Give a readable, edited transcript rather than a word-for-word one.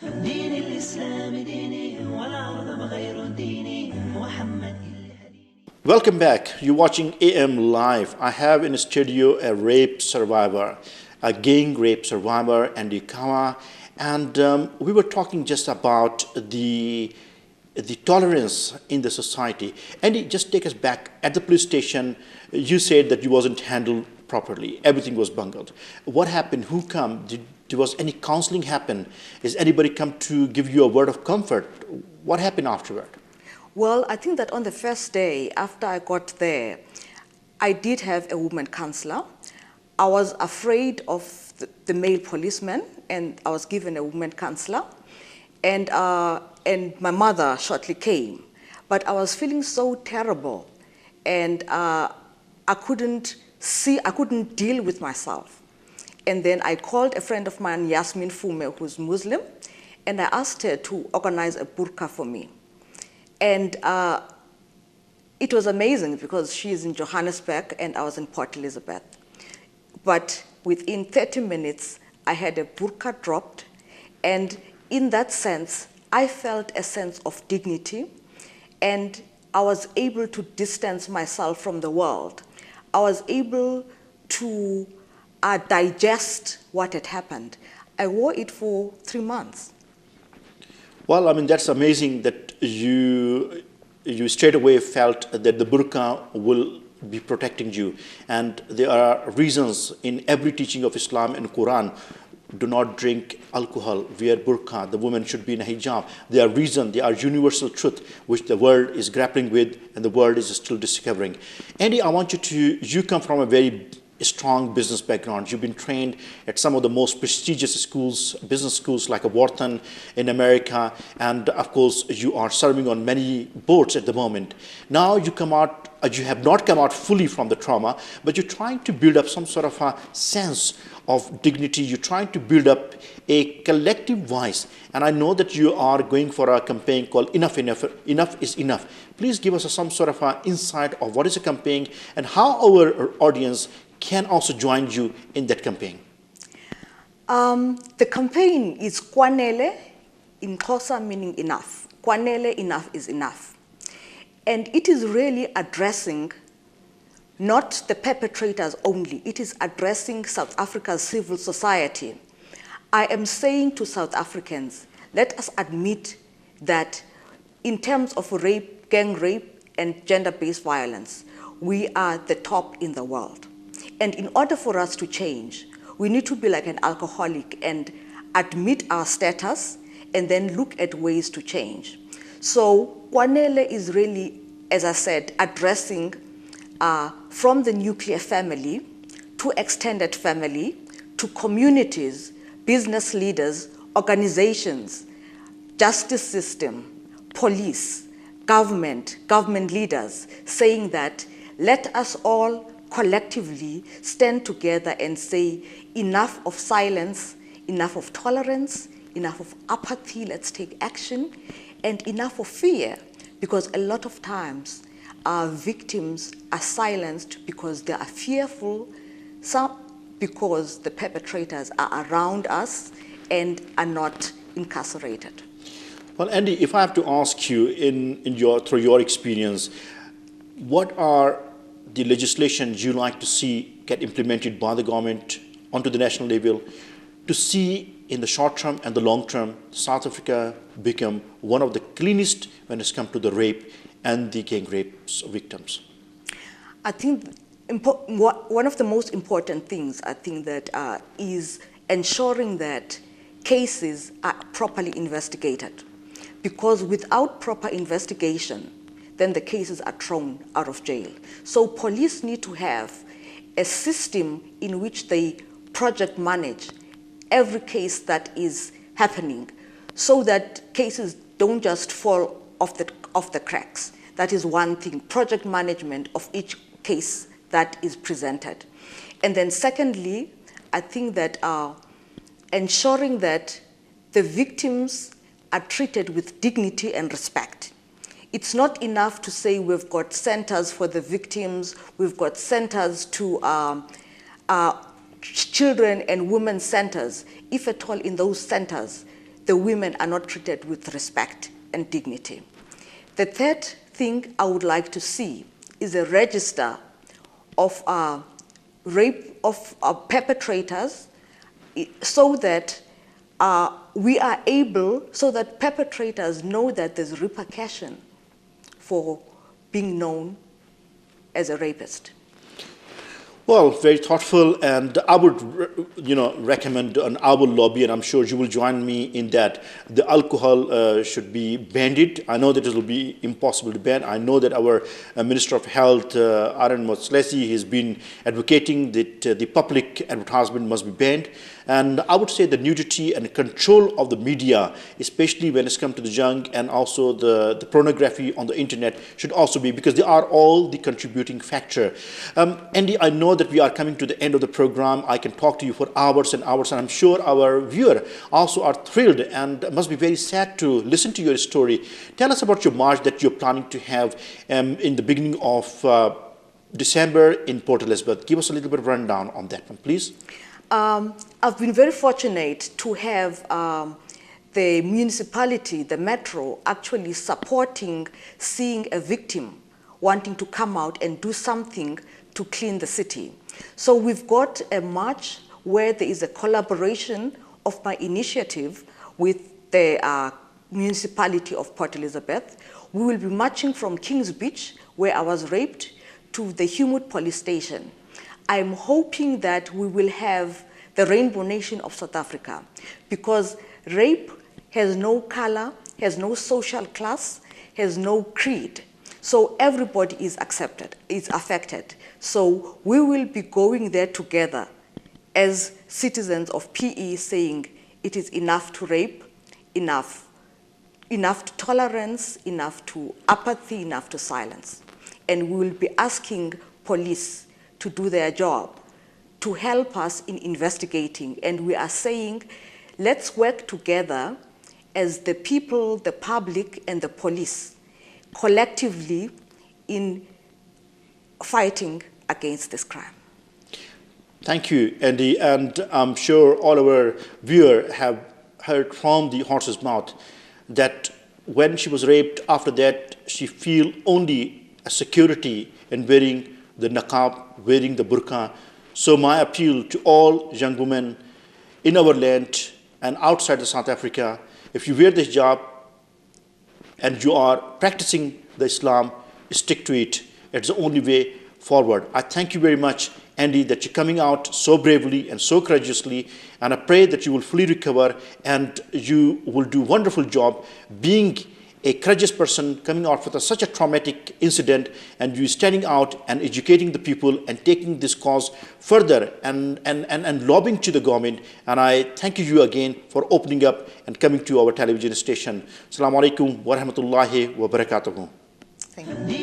دين الإسلام ديني والعرض غير ديني محمد. Welcome back. You're watching AM Live. I have in the studio a rape survivor, a gang rape survivor, Andy Kawa. And we were talking just about the tolerance in the society. Andy, just take us back. At the police station, you said that you wasn't handled properly. Everything was bungled. What happened? Who come? Was any counseling happen? Is anybody come to give you a word of comfort? What happened afterward? Well, I think that on the first day after I got there, I did have a woman counselor. I was afraid of the male policeman, and I was given a woman counselor. And my mother shortly came. But I was feeling so terrible, and I couldn't deal with myself. And then I called a friend of mine, Yasmin Fume, who's Muslim, and I asked her to organize a burqa for me. And it was amazing because she's in Johannesburg and I was in Port Elizabeth. But within 30 minutes, I had a burqa dropped. And in that sense, I felt a sense of dignity, and I was able to distance myself from the world. I was able to digest what had happened. I wore it for 3 months. Well, I mean, that's amazing that you straight away felt that the burqa will be protecting you. And there are reasons in every teaching of Islam and Quran. Do not drink alcohol, wear burqa, the woman should be in a hijab. There are reasons, there are universal truth which the world is grappling with and the world is still discovering. Andy, I want you come from a very strong business background. You've been trained at some of the most prestigious schools, business schools like Wharton in America, and of course you are serving on many boards at the moment. Now you come out, you have not come out fully from the trauma, but you're trying to build up some sort of a sense of dignity. You're trying to build up a collective voice, and I know that you are going for a campaign called Enough is Enough. Please give us some sort of insight of what is a campaign and how our audience can also join you in that campaign. The campaign is Kwanele, in Xhosa meaning enough. Kwanele, enough is enough. And it is really addressing not the perpetrators only, it is addressing South Africa's civil society. I am saying to South Africans, let us admit that in terms of rape, gang rape, and gender-based violence, we are the top in the world. And in order for us to change, we need to be like an alcoholic and admit our status and then look at ways to change. So Kwanele is really, as I said, addressing from the nuclear family to extended family to communities, business leaders, organizations, justice system, police, government leaders, saying that let us all collectively stand together and say enough of silence, enough of tolerance, enough of apathy, let's take action, and enough of fear, because a lot of times our victims are silenced because they are fearful, some because the perpetrators are around us and are not incarcerated. Well, Andy, if I have to ask you through your experience, what are the legislation you like to see get implemented by the government onto the national level to see in the short term and the long term South Africa become one of the cleanest when it's come to the rape and the gang rape victims? I think one of the most important things, I think that is ensuring that cases are properly investigated. Because without proper investigation, then the cases are thrown out of jail. So police need to have a system in which they project manage every case that is happening so that cases don't just fall off the cracks. That is one thing, project management of each case that is presented. And then secondly, I think that ensuring that the victims are treated with dignity and respect. It's not enough to say we've got centers for the victims, we've got centers to children and women's centers, if at all in those centers, the women are not treated with respect and dignity. The third thing I would like to see is a register of rape of perpetrators, so that we are able, so that perpetrators know that there's repercussion for being known as a rapist. Well, very thoughtful, and I would, recommend, and I will lobby, and I'm sure you will join me in that. The alcohol should be banned. I know that it will be impossible to ban. I know that our Minister of Health, Aaron Motslesi, has been advocating that the public advertisement must be banned. And I would say the nudity and control of the media, especially when it's come to the young, and also the pornography on the internet, should also be, because they are all the contributing factor. Andy, I know that we are coming to the end of the program. I can talk to you for hours and hours, and I'm sure our viewer also are thrilled and must be very sad to listen to your story. Tell us about your march that you're planning to have in the beginning of December in Port Elizabeth. Give us a little bit of rundown on that one, please. I've been very fortunate to have the municipality, the metro, actually supporting seeing a victim wanting to come out and do something to clean the city. So we've got a march where there is a collaboration of my initiative with the municipality of Port Elizabeth. We will be marching from Kings Beach, where I was raped, to the Humud police station. I'm hoping that we will have the Rainbow Nation of South Africa, because rape has no color, has no social class, has no creed. So everybody is affected. So we will be going there together as citizens of PE, saying it is enough to rape, enough to tolerance, enough to apathy, enough to silence. And we will be asking police to do their job, to help us in investigating. And we are saying, let's work together as the people, the public, and the police, collectively in fighting against this crime. Thank you, Andy. And I'm sure all our viewers have heard from the horse's mouth that when she was raped, after that, she feel only a security in wearing the niqab, wearing the burqa. So my appeal to all young women in our land and outside of South Africa, if you wear this hijab and you are practicing the Islam, stick to it. It's the only way forward. I thank you very much, Andy, that you're coming out so bravely and so courageously, and I pray that you will fully recover and you will do a wonderful job being a courageous person coming out with such a traumatic incident, and you standing out and educating the people and taking this cause further and lobbying to the government. And I thank you again for opening up and coming to our television station. Assalamu alaikum wa rahmatullahi wa barakatuhu. Thank you.